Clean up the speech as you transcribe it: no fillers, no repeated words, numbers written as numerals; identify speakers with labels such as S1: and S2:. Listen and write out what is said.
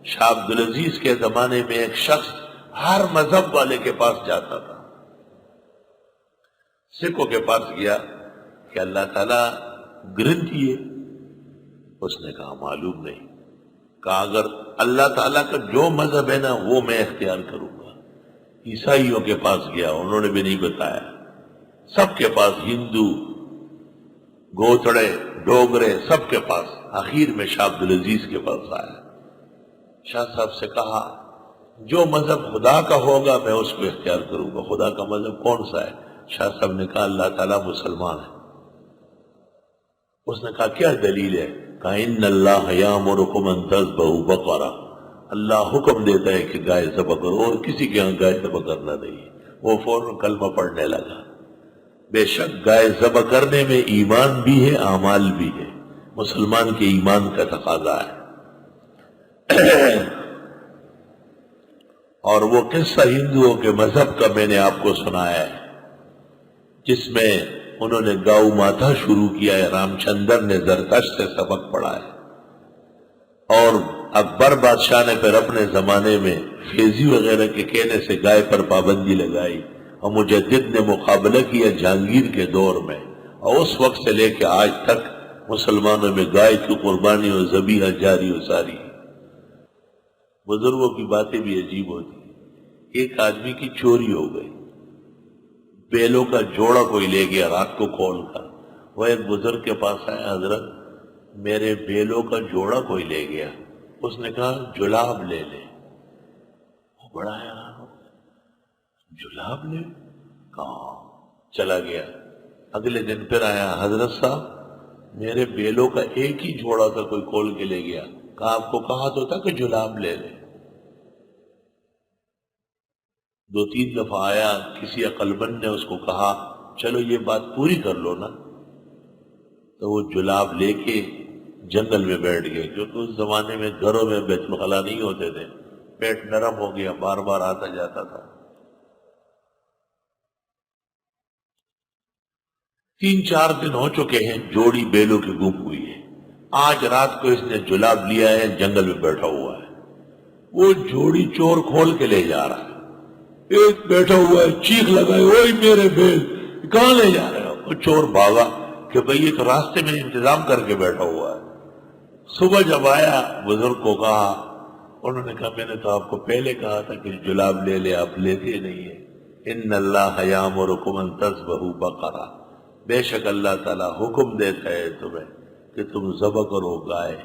S1: شاہ عبدالعزیز کے زمانے میں ایک شخص ہر مذہب والے کے پاس جاتا تھا. سکھوں کے پاس گیا کہ اللہ تعالیٰ گرنتی ہے؟ اس نے کہا معلوم نہیں. کہا اگر اللہ تعالیٰ کا جو مذہب ہے نا وہ میں اختیار کروں گا. عیسائیوں کے پاس گیا، انہوں نے بھی نہیں بتایا. سب کے پاس، ہندو، گوتڑے، ڈوگرے، سب کے پاس. آخر میں شاہ عبدالعزیز کے پاس آیا. شاہ صاحب سے کہا جو مذہب خدا کا ہوگا میں اس کو اختیار کروں گا. خدا کا مذہب کون سا ہے؟ شاہ صاحب نے کہا اللہ تعالیٰ مسلمان ہے. اس نے کہا کیا دلیل ہے؟ کہا ان اللہ یامرکم ان تذبحوا بقرہ، اللہ حکم دیتا ہے کہ گائے ذبح کرو، اور کسی کے ہاں گائے ذبح کرنا نہیں. وہ فوراً کلمہ پڑھنے لگا. بے شک گائے ذبح کرنے میں ایمان بھی ہے، اعمال بھی ہے. مسلمان کے ایمان کا تقاضا ہے. اور وہ قصہ ہندوؤں کے مذہب کا میں نے آپ کو سنایا ہے، جس میں انہوں نے گاؤ ماتا شروع کیا ہے. رام چندر نے زرتشت سے سبق پڑھا ہے، اور اکبر بادشاہ نے پھر اپنے زمانے میں فیضی وغیرہ کے کہنے سے گائے پر پابندی لگائی، اور مجدد نے مقابلہ کیا جہانگیر کے دور میں. اور اس وقت سے لے کے آج تک مسلمانوں میں گائے کی قربانی اور ذبیحہ جاری و ساری. بزرگوں کی باتیں بھی عجیب ہوتی. ایک آدمی کی چوری ہو گئی، بیلوں کا جوڑا کوئی لے گیا رات کو کھول کر. وہ ایک بزرگ کے پاس آیا، حضرت میرے بیلوں کا جوڑا کوئی لے گیا. اس نے کہا جلاب لے لے. وہ بڑا حیران ہو گیا، جلاب لے؟ کہا چلا گیا. اگلے دن پھر آیا، حضرت صاحب میرے بیلوں کا ایک ہی جوڑا تھا، کوئی کھول کے لے گیا. کہا آپ کو کہا تو تھا کہ جلاب لے لے. دو تین دفعہ آیا، کسی عقل مند نے اس کو کہا چلو یہ بات پوری کر لو نا. تو وہ جلاب لے کے جنگل میں بیٹھ گئے، کیونکہ اس زمانے میں گھروں میں بیت الخلا نہیں ہوتے تھے. پیٹ نرم ہو گیا، بار بار آتا جاتا تھا. 3-4 دن ہو چکے ہیں، جوڑی بیلوں کی گم ہوئی ہے. آج رات کو اس نے جلاب لیا ہے، جنگل میں بیٹھا ہوا ہے. وہ جوڑی چور کھول کے لے جا رہا ہے. ایک بیٹھا ہوا ہے، چیخ لگائے اوئے میرے بیل کہاں لے جا رہے ہو؟ وہ چور بھاگا کہ بھئی یہ تو راستے میں انتظام کر کے بیٹھا ہوا ہے. صبح جب آیا بزرگ کو کہا، انہوں نے کہا میں نے تو آپ کو پہلے کہا تھا کہ جلاب لے لے، آپ لیتے نہیں ہیں. ان اللہ یامرکم ان تذبحوا بقرہ، بے شک اللہ تعالیٰ حکم دیتا ہے تمہیں کہ تم ذبح کرو گائے.